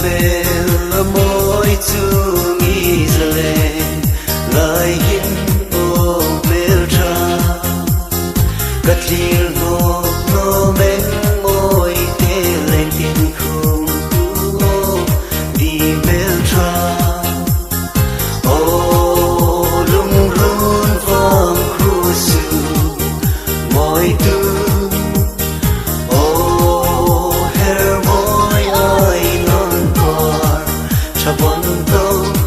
Mel môi chung Israel lai hin o mel tra cắt lir no men môi te lên tin khung o đi mel tra o lung run vang khusu môi tu Bon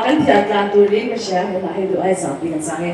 kan tiada turing siya lahir doa sapi dan sange.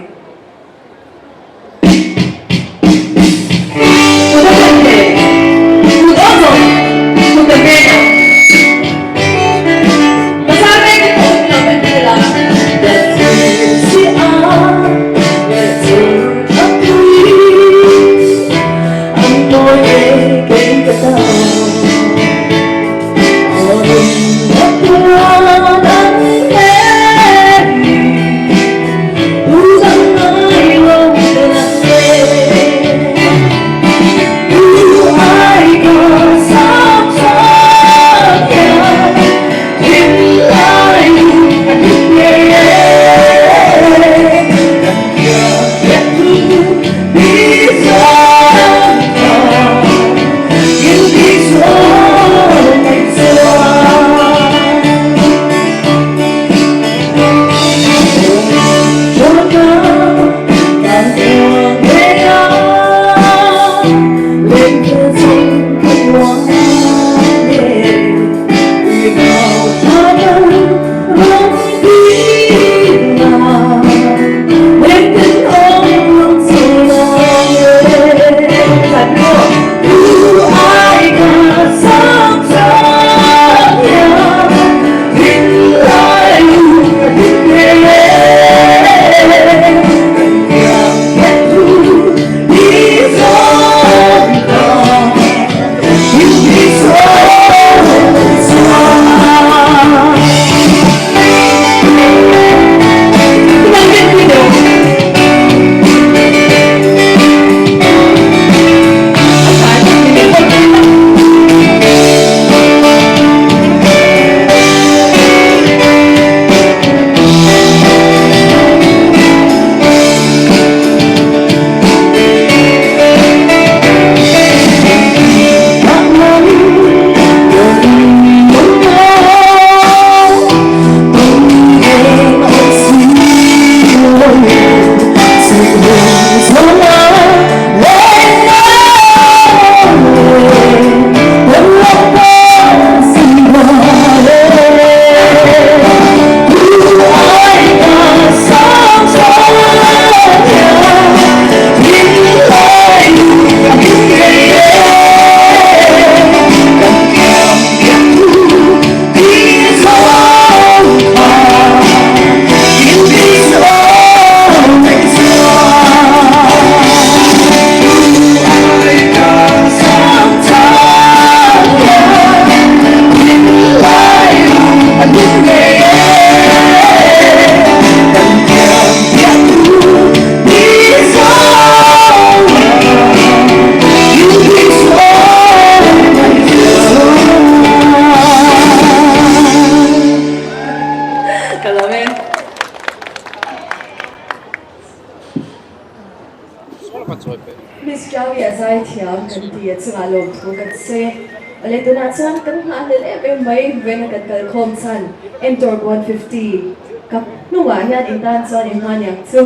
Miss Chow ya saya tiang kan dia sengalom tu kan se oleh tu nak san kan hal lele be mai ben kan kal kom san entor 150 kap nung ah hian in dan chuan in hman yang chu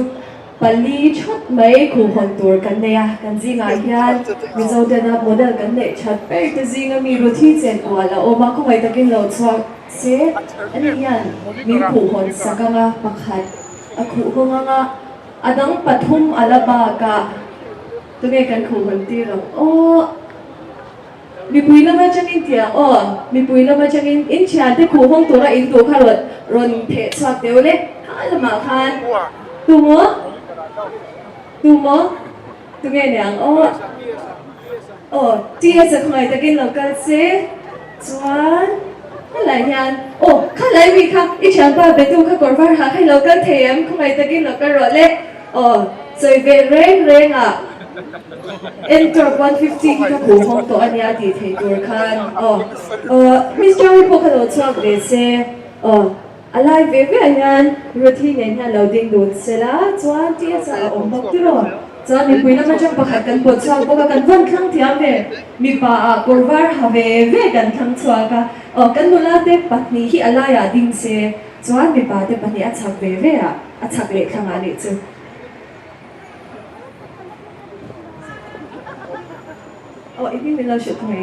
pali thot mai khu hon tur kan nei a kan zinga hian mizo dena model kan nei that pe te zinga mi ro thi chen wala o ma ko mai takin lo chuak se ani hian min khu hon sakanga pakhat a khu honga adang pathum alaba ka tunge kan khu hon ti ro o mi pui lama changin tia o mi pui lama changin in chan te khu hong tura in tu kharot ron the chak deule ha lama khan tu mo tu nghe nè tia sẽ không ai ta kinh lộc cái xe chuan cái lại nhàn cái lại vì khác ít chẳng ba bé tu khác còn phải hạ hay lộc cái thèm không ai ta kinh lộc cái rồi lệ rồi về reng à enter 150 cái khu hong to anh ya thì thấyตัวkhan Miss Joey po cái đồ chọc để xe alai ve ve yan routine nya loading dun sela chuan tia sa bok tu ro chuan mi puina ma chang pakhat kan po chang boka kan van khang thiam ve mi pa a korvar ha ve kan khang chua ka kan nula te patni hi alaya ding se chuan mi pa te patni a chak ve a chak le khang ani chu ibi mi lo shu thme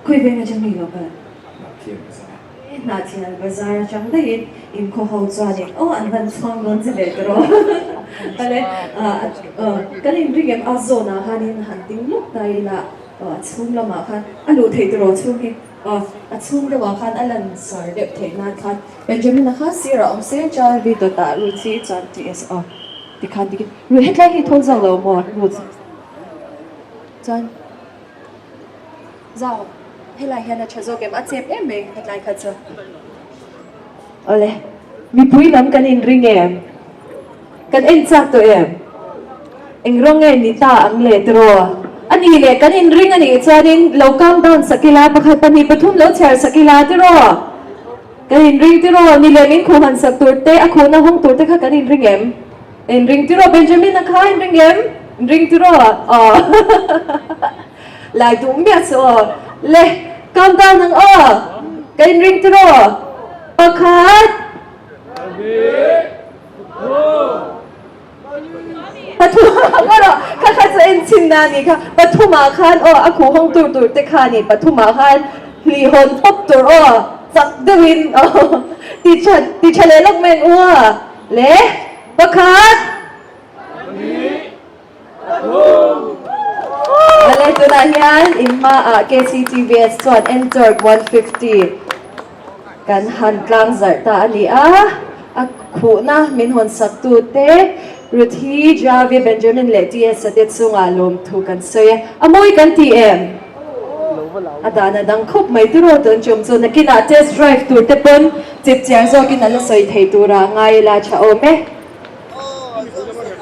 khoi ve nga chang mi lo ba na thiên bazaar chẳng đấy in có hậu cho nên anh vẫn xong luôn gì đấy rồi, cái này riêng em azona hanin hunting lúc đây là chung là mà khan anh lụt thấy rồi chung hi chung là mà khan anh lần sờ đẹp thấy na khan Benjamin là khá xí rồi ông sẽ cho video ta lụt xí cho TS đi khan đi lụt hết lại hi thôn giang lâu mà lụt chân giàu hay là hiện là cho dâu cái mắt xem em mình thật lại thật chưa ole mi pui lắm cái in ring em cái in chắc tụi em rong em ni ta ang lệ rồi anh đi lệ cái in ring anh đi cho nên lâu cam down sakila pakhat pani pathum lâu chair sakila tụi rồi cái in ring tụi rồi ni lệ min khu han sak tụi te a khu na hong tụi te kha cái in ring em in ring tụi rồi Benjamin na kha in ring em ring tụi rồi lại đúng biết rồi lệ cam down ng cái in ring tụi rồi pakhat pathum agora kakha sa ensin nani ka pathuma khan aku hong tur te khani pathuma khan li hon pop tur sak dewin ti chale lok men le pakhat ale tu na hian imma KCTVS chuan enter 150 kan han tlang zar ta ani a khu na min hon sak tu te ruthi Javi Benjamin le TS te chunga lom thu kan soya amoi kan TM adana dang khop mai tu ro ton chom chu nakina test drive tur te pon chip chiang zo kin ala soi thei tura ngai la cha ome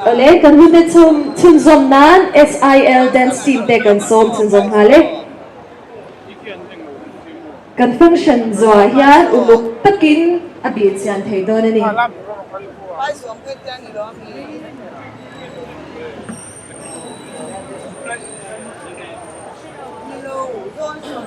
ole kan hu te chum zom nan SIL dance team te kan som chun zom hale kan function zo hian uluk takin abi chian thei don ani Pai xuống cái chân này đó thì lâu rồi.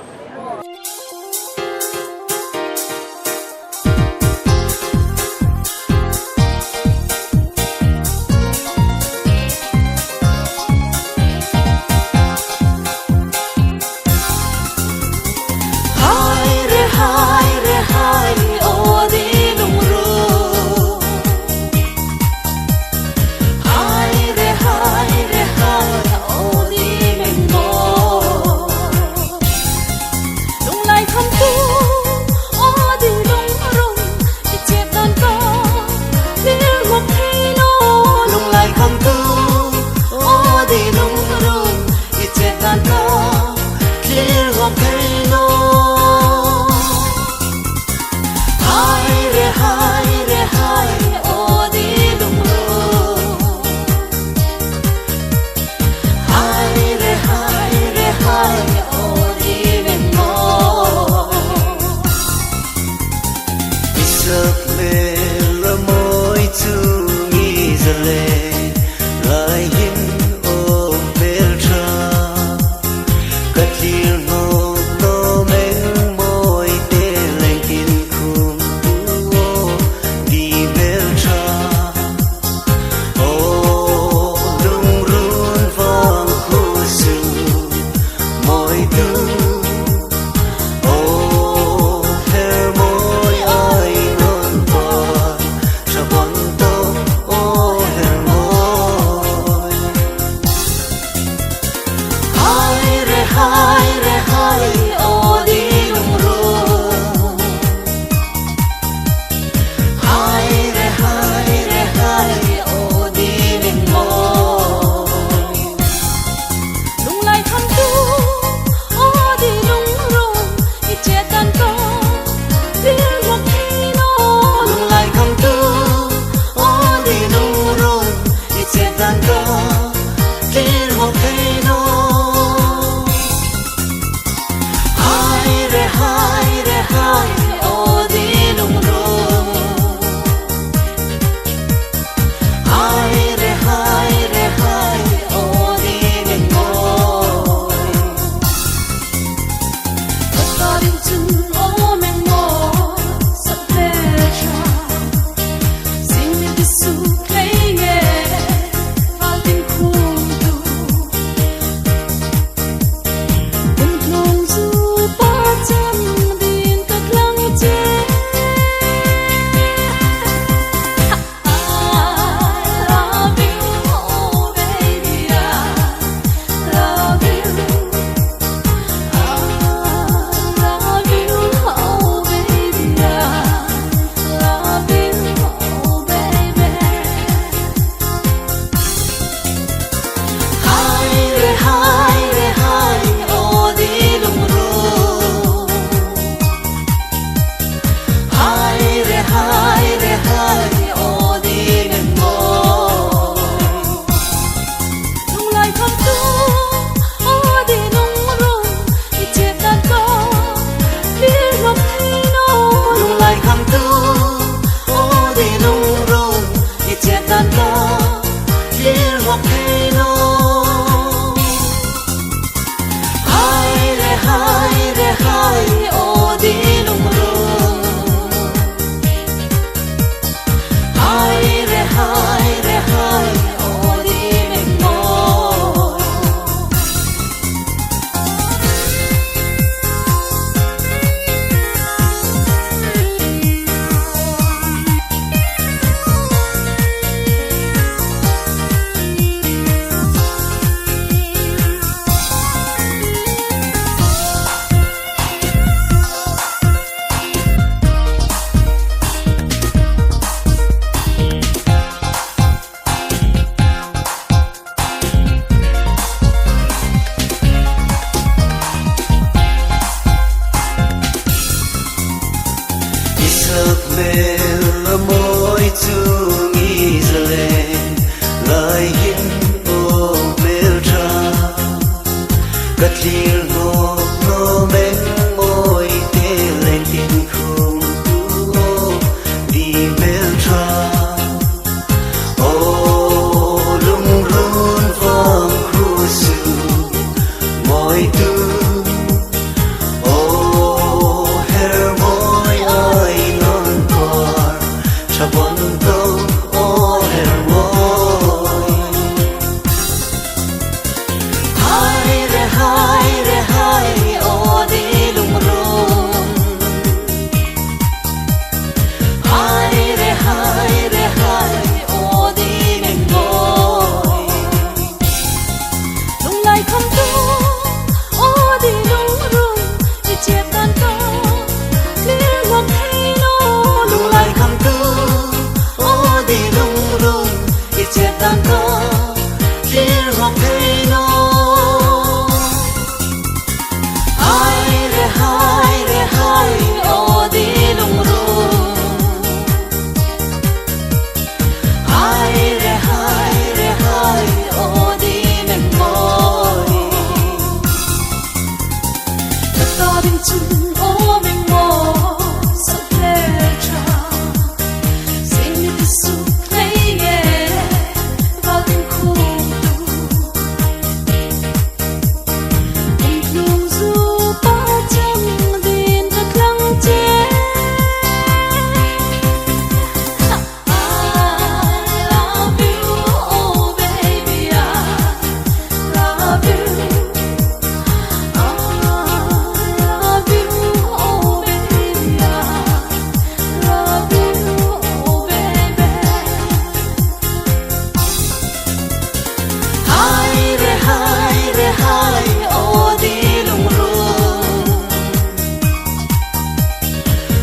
đi lung rung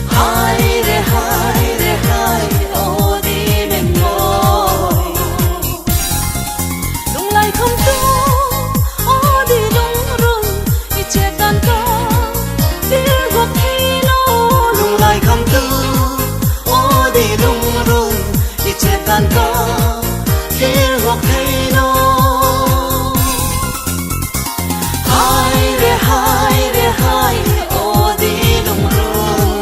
hai re ô đi mềm môi lung lai không tu ô đi lung rung đi che tan ca đi gục khi lo lung lai không tư ô đi lung rung đi che tan ca khi hoặc hay nó hai re ô đi lung rung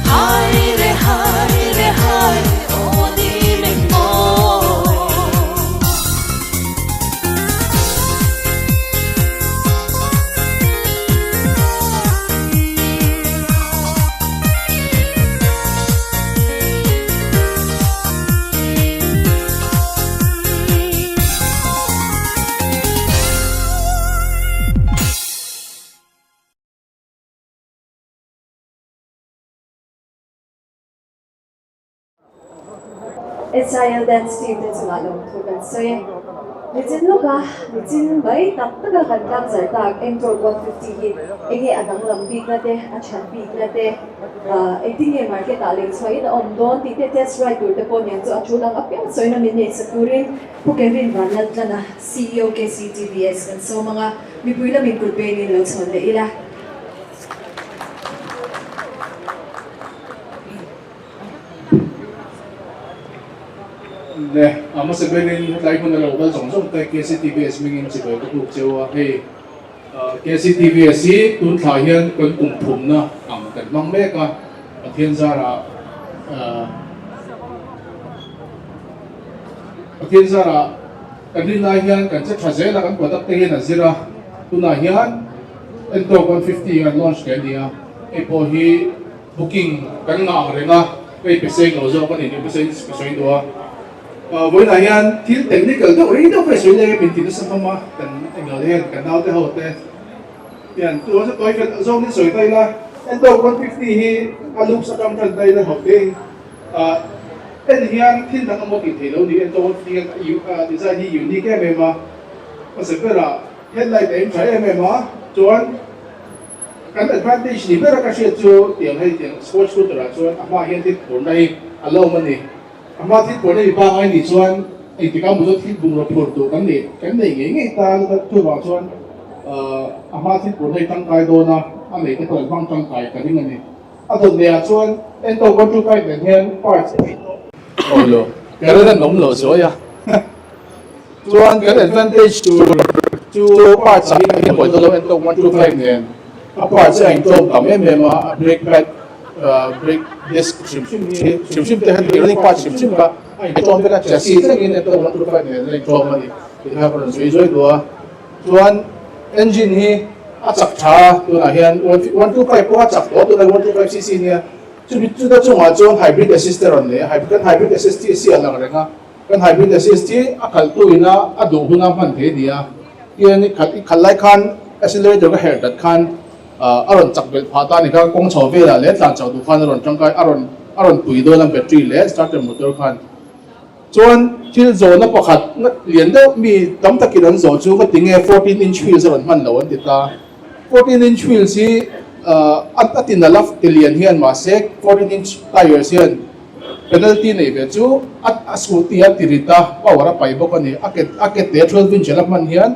hai re ô đi mềm môi Israel dance team din sa ngalong tugan. So yan, Nitsin loka, nitsin bay, taga kantang zartag, Entor 150 hit, ege adang lambig na te, at chanpig na te, tingin market aling, so yun om doon, tite test ride doon po niyan, so achulang apyan, so yun namin sa kurin, po Kevin Ronald na CEO ke CTVS, so mga mipuy na may kulpay nila, so ila. 네, 아마 세븐인 라이브 나라고 정성 때 KCTVS 명인 지금 또 저와 해 KCTVS이 돈 타현 건 공품나 암간 망매가 thiên 사라 kanina hian kan che thazela kan product te hian azira tuna hian ento 150 kan launch ke dia epo hi booking kan nga renga kai pese ngo zo kan ni pese pese do với lại anh thiếu technical đó rồi đâu phải suy nghĩ mình thì nó sẽ không mà cần ngờ lên cần nào tới hậu thế hiện tôi sẽ tôi phải dùng cái suy tay là anh đâu 150 hi anh lúc sẽ trong thân tay là học đi anh hiện thiên thằng một cái đâu đi anh đâu thì design hi unique em mà sẽ phải là hiện lại để em thấy em mà chọn cái advantage này bây giờ cái chuyện cho tiền hay tiền sports scooter là chọn mà hiện thì bốn đây alo mà nè mà thiết của này ba ngày đi xuân, thì các một số thiết vùng là phổ tổ cái này nghe ta tôi bảo xuân, mà thiết của này tăng cài đồ na, anh này cái phần tăng cài cái này này, thường này xuân, em tôi có chụp cái này hiện parts, ôi lô, cái đó là nóng lửa rồi à, xuân cái advantage to parts cái mỗi tôi em tôi có chụp cái này, parts anh tôi cảm em mà brake pad brake disc shim te han running part shim ka ai to be ka chassis te in to one to five ne to ma ni ha ko sui sui do chuan engine hi a chak tha tu na hian 125 ko a chak to na 125 cc ne chu da chunga chuan hybrid assist ron ne hybrid assist si ala renga kan hybrid assist a khal tu ina a du huna man the dia hian khalai khan accelerator ka hair dat khan aron chakbel phata ni ka kong chho vela le tlan chau du khan aron tangkai aron pui do lam battery le starter motor khan chuan thil zo na pakhat na lian deuh mi tam takin an zo chu ka tinge 14 inch wheels aron man lo an tita 14 inch wheels hi atin na laf tilian hian ma se 14 inch tires hian penalty nei ve chu a scooty a tirita power a pai bok ani aket te 12 inch lap man hian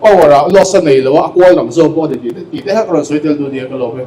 power a loss nei lo a kwal lam zo bo de ti te ha kron soitel du dia ka lo ve